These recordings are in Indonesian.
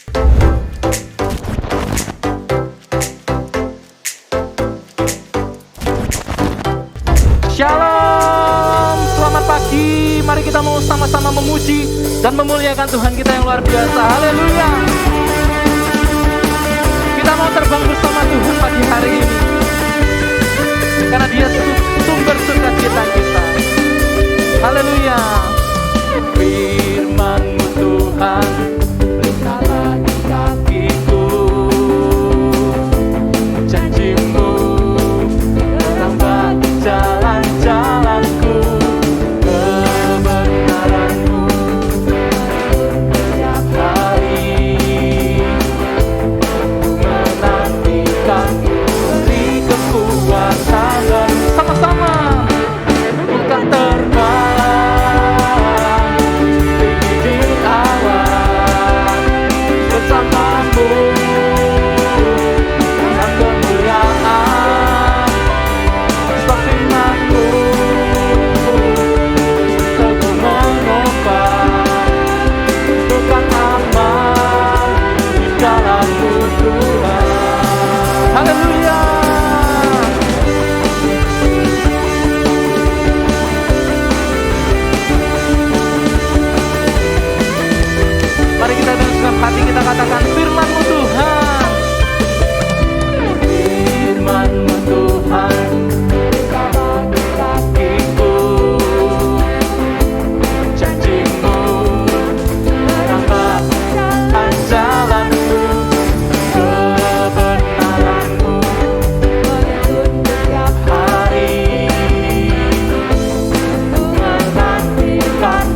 Shalom, selamat pagi. Mari kita mau sama-sama memuji dan memuliakan Tuhan kita yang luar biasa. Haleluya. Kita mau terbang bersama Tuhan pagi hari ini, karena Dia sumber sukacita kita. Haleluya. Firman-Mu Tuhan, pelitalah kakiku. Janji-Mu menambah jalan-jalanku. Kebenaran-Mu setiap hari. Ku menantikan beri kekuatan dan sama-sama bukan terbang tinggi di awan bersamamu dalam kemuliaan. Sebab firman-Mu teguh menopang, bukan aman di dalam-Mu Tuhan. Haleluya. Mari kita dengan senang hati kita katakan firman-Mu Tuhan. Firman-Mu Tuhan, pelitalah kakiku. Janji-Mu menambah jalanku. Kebenaran-Mu menuntun setiap hari. Ku menantikan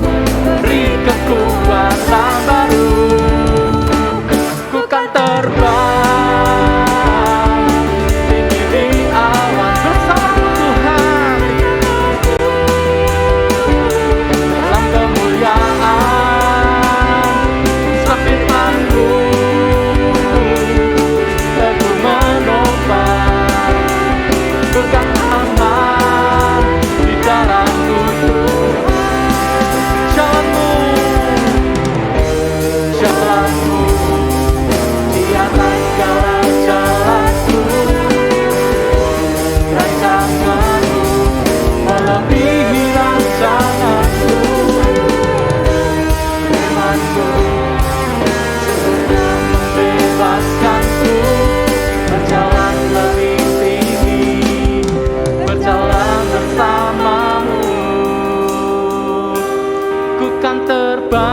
beri kekuatan baru. Ku kan terbang tinggi di awan bersama-Mu Tuhan dalam kemuliaan. Sebab firman-Mu teguh menopang, bukan aman di dalam-Mu Tuhan. Jalan-Mu di atas segala jalanku. Rancangan-Mu melebihi rancanganku. Firman-Mu sepenuhnya membebaskanku. Berjalan lebih tinggi, berjalan bersama-Mu. Ku kan terbang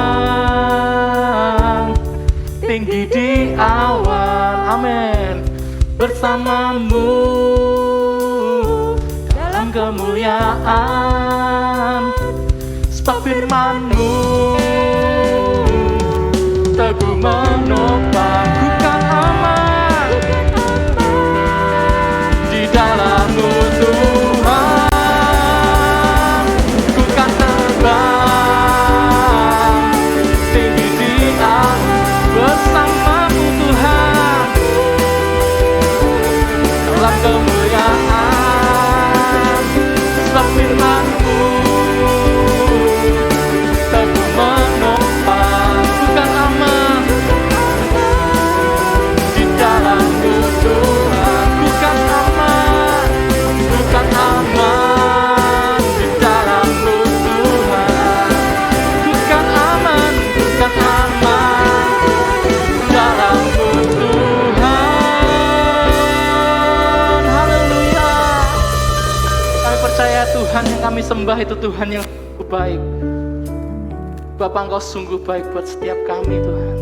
tinggi di awan, amin, bersama-Mu dalam kemuliaan. Sebab firman-Mu teguh menopang, ku kan aman di dalam-Mu Tuhan. Ku kan terbang tinggi di awan bersama-Mu Tuhan dalam kemuliaan. Sebab firman-Mu teguh menopang, bukan aman di dalam-Mu Tuhan. Bukan aman, bukan aman di dalam-Mu Tuhan. Bukan aman, bukan aman dalam-Mu Tuhan. Haleluya. Kami percaya Tuhan yang kami sembah itu Tuhan yang sungguh baik. Bapa, Engkau sungguh baik buat setiap kami Tuhan.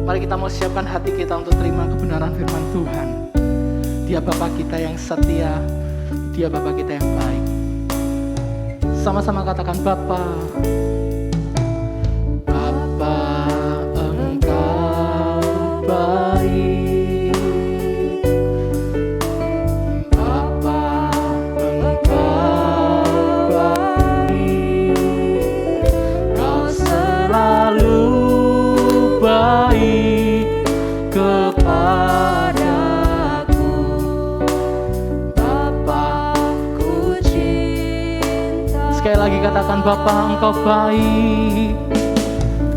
Mari kita mau siapkan hati kita untuk terima kebenaran firman Tuhan. Dia Bapa kita yang setia, Dia Bapa kita yang baik. Sama-sama katakan Bapa. Bapa, Engkau baik. Bapa, Engkau baik. Kau selalu baik kepadaku. Bapa, ku cinta. Sekali lagi katakan Bapa, Engkau baik.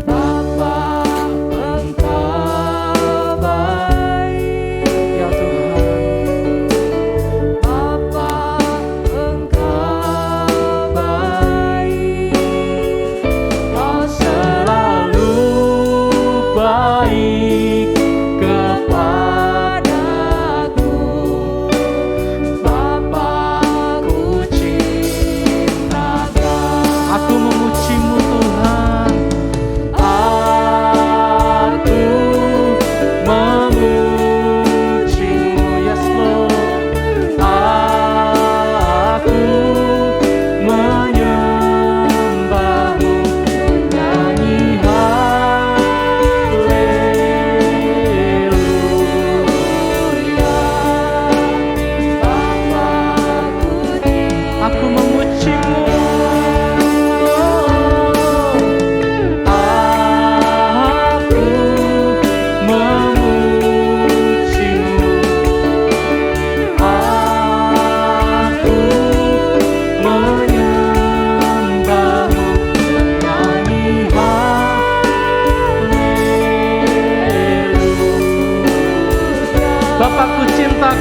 Bapa,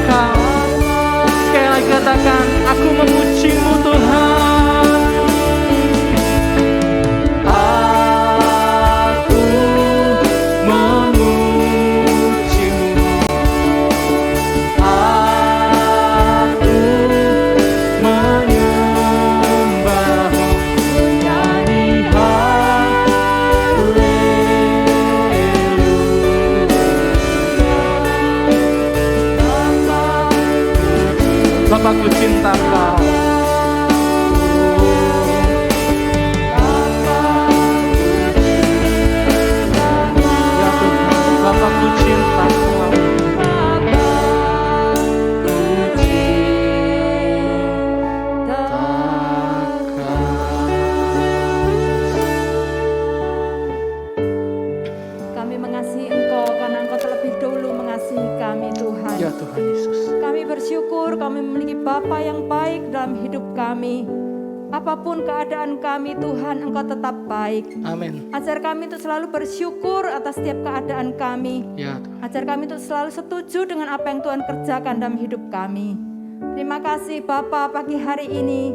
Kau. Sekali lagi katakan, aku memuji-Mu Tuhan. Aku memuji-Mu. Aku menyembah-Mu. Nyanyi Bapakku cinta Kau. Ya Tuhan, Bapakku cinta Kau. Kami mengasihi Engkau karena Engkau terlebih dahulu mengasihi kami Tuhan. Ya Tuhan Yesus. Kami bersyukur kami memiliki Bapa yang baik dalam hidup kami. Apapun keadaan kami Tuhan, Engkau tetap baik. Amin. Ajar kami untuk selalu bersyukur atas setiap keadaan kami. Ya Tuhan. Ajar kami untuk selalu setuju dengan apa yang Tuhan kerjakan dalam hidup kami. Terima kasih Bapa, pagi hari ini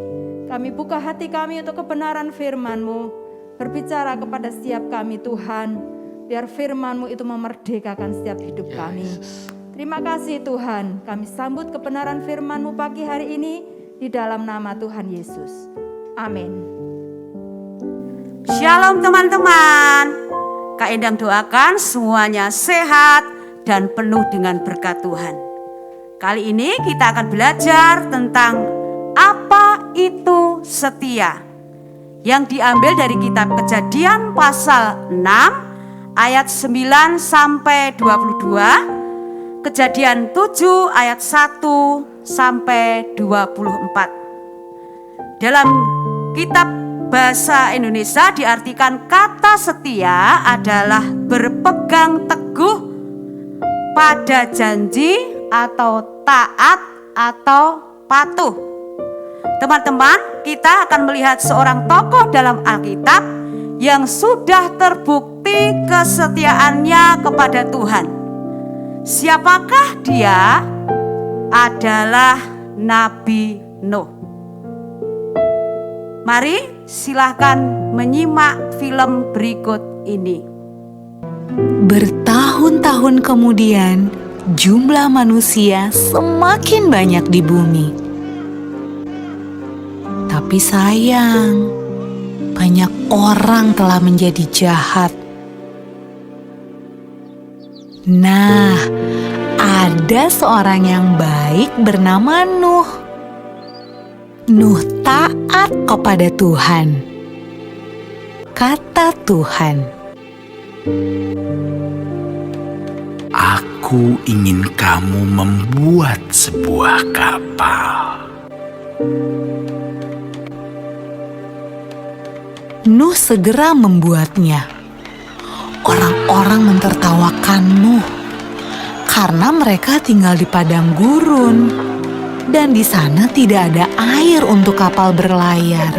kami buka hati kami untuk kebenaran firman-Mu. Berbicara kepada setiap kami Tuhan, biar firman-Mu itu memerdekakan setiap hidup Ya, kami. Yesus. Terima kasih Tuhan, kami sambut kebenaran firman-Mu pagi hari ini di dalam nama Tuhan Yesus. Amin. Shalom teman-teman. Kak Endang doakan semuanya sehat dan penuh dengan berkat Tuhan. Kali ini kita akan belajar tentang apa itu setia. Yang diambil dari kitab Kejadian pasal 6 ayat 9 sampai 22. Kejadian 7 ayat 1 sampai 24. Dalam kitab bahasa Indonesia diartikan kata setia adalah berpegang teguh pada janji atau taat atau patuh. Teman-teman, kita akan melihat seorang tokoh dalam Alkitab yang sudah terbukti kesetiaannya kepada Tuhan. Siapakah dia? Adalah Nabi Nuh. Mari silahkan menyimak film berikut ini. Bertahun-tahun kemudian, jumlah manusia semakin banyak di bumi. Tapi sayang, banyak orang telah menjadi jahat. Nah, ada seorang yang baik bernama Nuh. Nuh taat kepada Tuhan. Kata Tuhan, Aku ingin kamu membuat sebuah kapal. Nuh segera membuatnya. Orang-orang mentertawakan Nuh karena mereka tinggal di padang gurun dan di sana tidak ada air untuk kapal berlayar.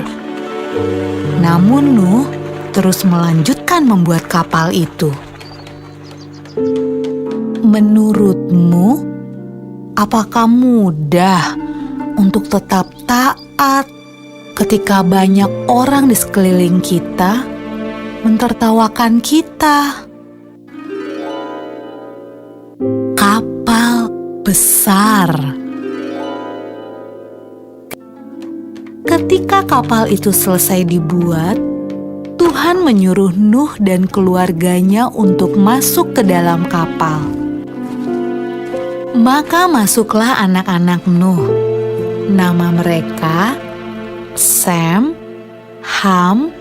Namun Nuh terus melanjutkan membuat kapal itu. Menurutmu, apakah mudah untuk tetap taat ketika banyak orang di sekeliling kita mentertawakan kita? Kapal besar. Ketika kapal itu selesai dibuat, Tuhan menyuruh Nuh dan keluarganya untuk masuk ke dalam kapal. Maka masuklah anak-anak Nuh. Nama mereka Sem, Ham,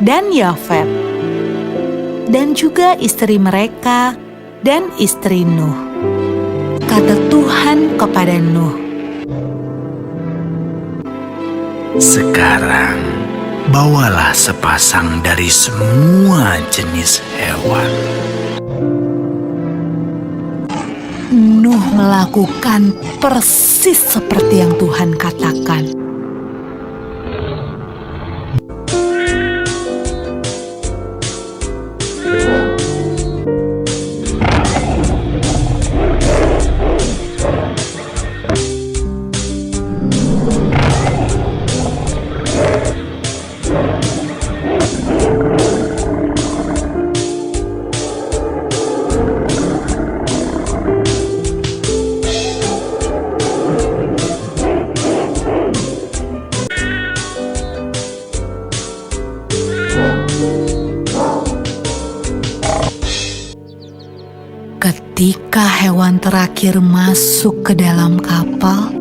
dan Yafet. Dan juga istri mereka dan istri Nuh. Kata Tuhan kepada Nuh, Sekarang bawalah sepasang dari semua jenis hewan. Nuh melakukan persis seperti yang Tuhan katakan. Ketika hewan terakhir masuk ke dalam kapal,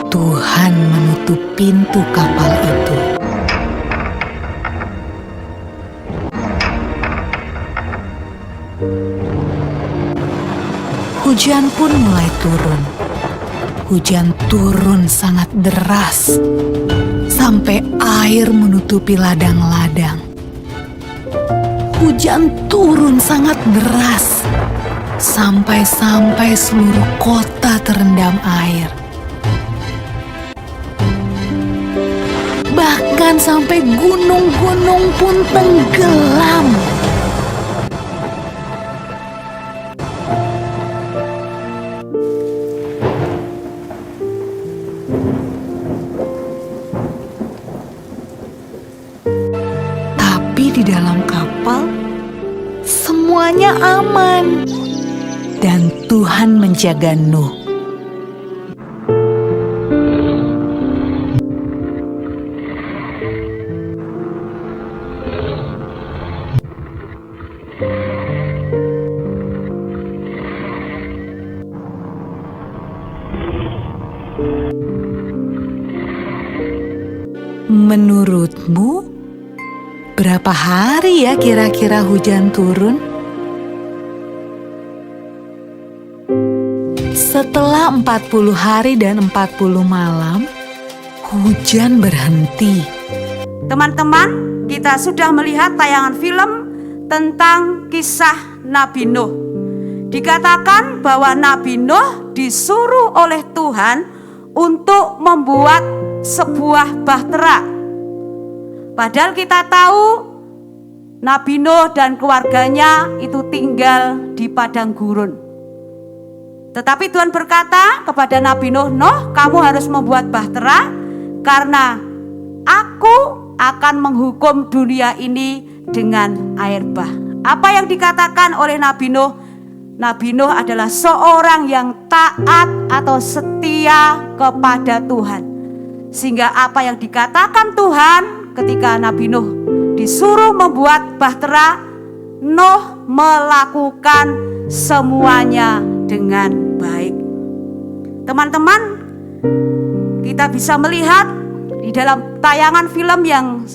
Tuhan menutup pintu kapal itu. Hujan pun mulai turun. Hujan turun sangat deras, sampai air menutupi ladang-ladang. Hujan turun sangat deras, sampai seluruh kota terendam air. Bahkan sampai gunung-gunung pun tenggelam. Tapi di dalam kapal semuanya aman dan Tuhan menjaga Nuh. Menurutmu, berapa hari ya kira-kira hujan turun? Setelah 40 hari dan 40 malam, hujan berhenti. Teman-teman, kita sudah melihat tayangan film tentang kisah Nabi Nuh. Dikatakan bahwa Nabi Nuh disuruh oleh Tuhan untuk membuat sebuah bahtera. Padahal kita tahu Nabi Nuh dan keluarganya itu tinggal di padang gurun. Tetapi Tuhan berkata kepada Nabi Nuh, "Nuh, kamu harus membuat bahtera karena aku akan menghukum dunia ini dengan air bah." Apa yang dikatakan oleh Nabi Nuh? Nabi Nuh adalah seorang yang taat atau setia kepada Tuhan. Sehingga apa yang dikatakan Tuhan ketika Nabi Nuh disuruh membuat bahtera, Nuh melakukan semuanya dengan baik. Teman-teman, kita bisa melihat di dalam tayangan film yang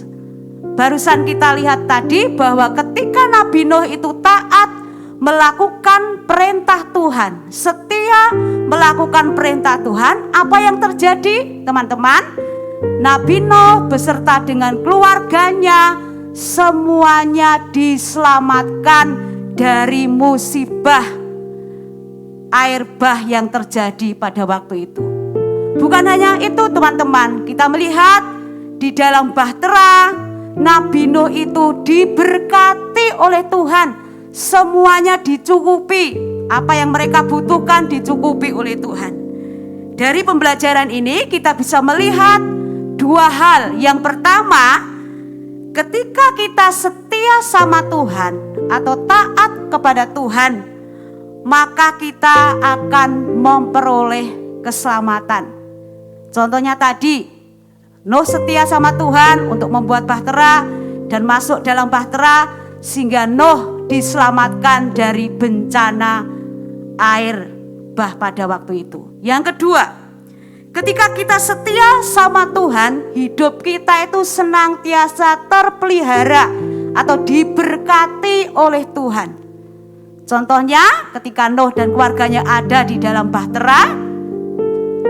barusan kita lihat tadi bahwa ketika Nabi Nuh itu taat melakukan perintah Tuhan, setia melakukan perintah Tuhan, apa yang terjadi, teman-teman? Nabi Nuh beserta dengan keluarganya semuanya diselamatkan dari musibah air bah yang terjadi pada waktu itu. Bukan hanya itu, teman-teman, kita melihat di dalam bahtera Nabi Nuh itu diberkati oleh Tuhan. Semuanya dicukupi, apa yang mereka butuhkan dicukupi oleh Tuhan. Dari pembelajaran ini kita bisa melihat dua hal. Yang pertama, ketika kita setia sama Tuhan atau taat kepada Tuhan, maka kita akan memperoleh keselamatan. Contohnya tadi, Nuh setia sama Tuhan untuk membuat bahtera dan masuk dalam bahtera sehingga Nuh diselamatkan dari bencana air bah pada waktu itu. Yang kedua, ketika kita setia sama Tuhan, hidup kita itu senantiasa terpelihara atau diberkati oleh Tuhan. Contohnya ketika Nuh dan keluarganya ada di dalam bahtera,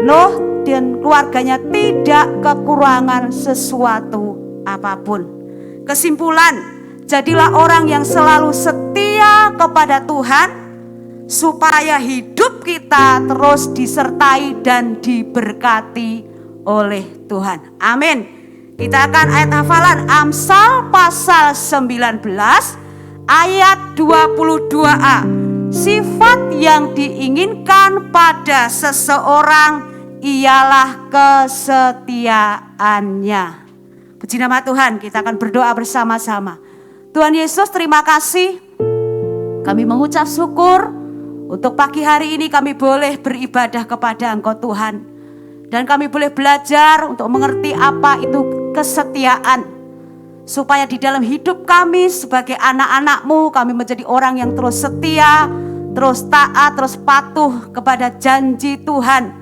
Nuh dan keluarganya tidak kekurangan sesuatu apapun. Kesimpulan, jadilah orang yang selalu setia kepada Tuhan supaya hidup kita terus disertai dan diberkati oleh Tuhan. Amin. Kita akan ayat hafalan Amsal pasal 19 ayat 22a. Sifat yang diinginkan pada seseorang ialah kesetiaannya. Puji nama Tuhan, kita akan berdoa bersama-sama. Tuhan Yesus, terima kasih. Kami mengucap syukur untuk pagi hari ini kami boleh beribadah kepada Engkau Tuhan. Dan kami boleh belajar untuk mengerti apa itu kesetiaan, supaya di dalam hidup kami sebagai anak-anak-Mu, kami menjadi orang yang terus setia, terus taat, terus patuh kepada janji Tuhan,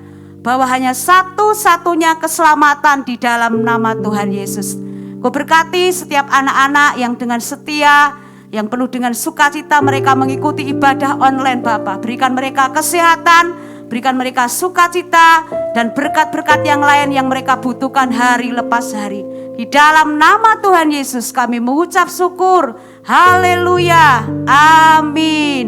bahwa hanya satu-satunya keselamatan di dalam nama Tuhan Yesus. Kau berkati setiap anak-anak yang dengan setia, yang penuh dengan sukacita mereka mengikuti ibadah online Bapa. Berikan mereka kesehatan, berikan mereka sukacita, dan berkat-berkat yang lain yang mereka butuhkan hari lepas hari. Di dalam nama Tuhan Yesus kami mengucap syukur. Haleluya. Amin.